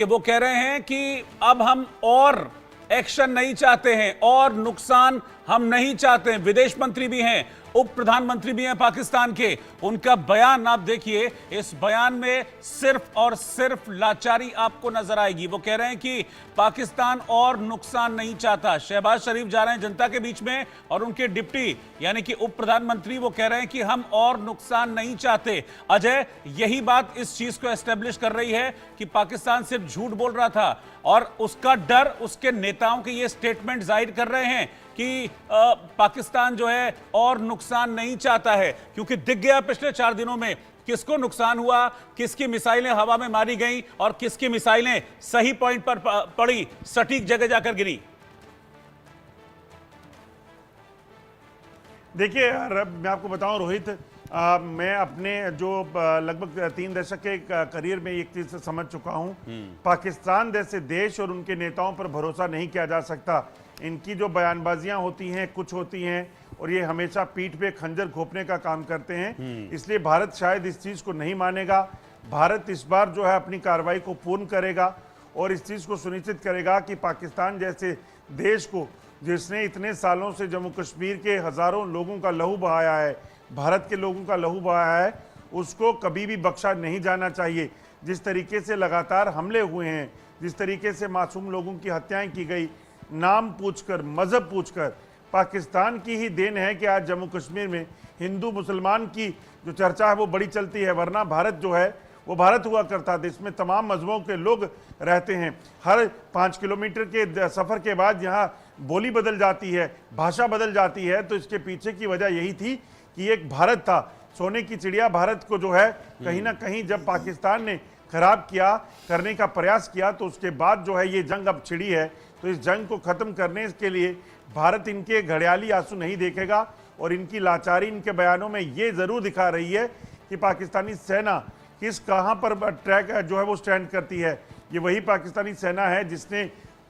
कि वो कह रहे हैं कि अब हम और एक्शन नहीं चाहते हैं और नुकसान हम नहीं चाहते हैं। विदेश मंत्री भी हैं, उप प्रधानमंत्री भी हैं पाकिस्तान के। उनका बयान आप देखिए, इस बयान में सिर्फ और सिर्फ लाचारी आपको नजर आएगी। वो कह रहे हैं कि पाकिस्तान और नुकसान नहीं चाहता। शहबाज शरीफ जा रहे हैं जनता के बीच में और उनके डिप्टी यानी कि उप प्रधानमंत्री वो कह रहे हैं कि हम और नुकसान नहीं चाहते। अजय, यही बात इस चीज को एस्टेब्लिश कर रही है कि पाकिस्तान सिर्फ झूठ बोल रहा था और उसका डर उसके नेताओं के ये स्टेटमेंट जाहिर कर रहे हैं कि पाकिस्तान जो है और नुकसान नहीं चाहता है, क्योंकि दिख गया पिछले 4 दिनों में किसको नुकसान हुआ, किसकी मिसाइलें हवा में मारी गई और किसकी मिसाइलें सही पॉइंट पर पड़ी, सटीक जगह जाकर गिरी। देखिए यार, मैं आपको बताऊं रोहित, मैं अपने जो लगभग 3 दशक के करियर में एक चीज समझ चुका हूं। पाकिस्तान जैसे देश और उनके नेताओं पर भरोसा नहीं किया जा सकता। इनकी जो बयानबाजियां होती हैं कुछ होती हैं और ये हमेशा पीठ पे खंजर घोंपने का काम करते हैं। इसलिए भारत शायद इस चीज को नहीं मानेगा। भारत इस बार जो है अपनी कार्रवाई को पूर्ण करेगा और इस चीज को सुनिश्चित करेगा कि पाकिस्तान जैसे देश को, जिसने इतने सालों से जम्मू कश्मीर के हजारों लोगों का लहू बहाया है, भारत के लोगों का लहू बहाया है, उसको कभी भी बख्शा नहीं जाना चाहिए। जिस तरीके से लगातार हमले हुए हैं, जिस तरीके से मासूम लोगों की हत्याएं की गई, नाम पूछकर, मजहब पूछकर, पाकिस्तान की ही देन है कि आज जम्मू कश्मीर में हिंदू मुसलमान की जो चर्चा है वो बड़ी चलती है। वरना भारत जो है वो भारत हुआ करता था, इसमें तमाम मजहबों के लोग रहते हैं। हर 5 किलोमीटर के सफर के बाद यहाँ बोली बदल जाती है, भाषा बदल जाती है। तो इसके पीछे की वजह यही थी कि एक भारत था, सोने की चिड़िया भारत को जो है कहीं ना कहीं जब पाकिस्तान ने खराब किया, करने का प्रयास किया, तो उसके बाद जो है ये जंग अब छिड़ी है। तो इस जंग को खत्म करने के लिए भारत इनके घड़ियाली आंसू नहीं देखेगा और इनकी लाचारी इनके बयानों में ये जरूर दिखा रही है कि पाकिस्तानी सेना कहां पर ट्रैक जो है वो स्टैंड करती है। ये वही पाकिस्तानी सेना है जिसने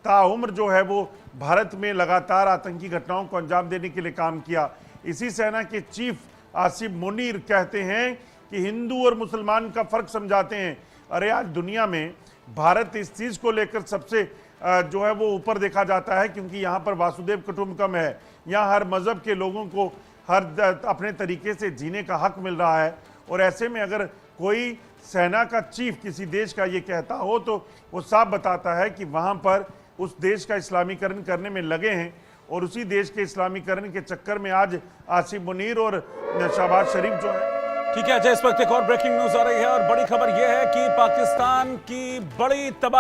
ताउम्र जो है वो भारत में लगातार आतंकी घटनाओं को अंजाम देने के लिए काम किया। इसी सेना के चीफ आसिफ मुनीर कहते हैं कि हिंदू और मुसलमान का फर्क समझाते हैं। अरे आज दुनिया में भारत इस चीज को लेकर सबसे जो है वो ऊपर देखा जाता है, क्योंकि यहाँ पर वासुदेव कुटुंबकम है। यहाँ हर मजहब के लोगों को हर अपने तरीके से जीने का हक मिल रहा है। और ऐसे में अगर कोई सेना का चीफ किसी देश का ये कहता हो तो वो साफ बताता है कि वहाँ पर उस देश का इस्लामीकरण करने में लगे हैं और उसी देश के इस्लामीकरण के चक्कर में आज आसिफ मुनीर और शहबाज शरीफ जो है। ठीक है अजय, इस वक्त एक और ब्रेकिंग न्यूज आ रही है और बड़ी खबर यह है कि पाकिस्तान की बड़ी तबाही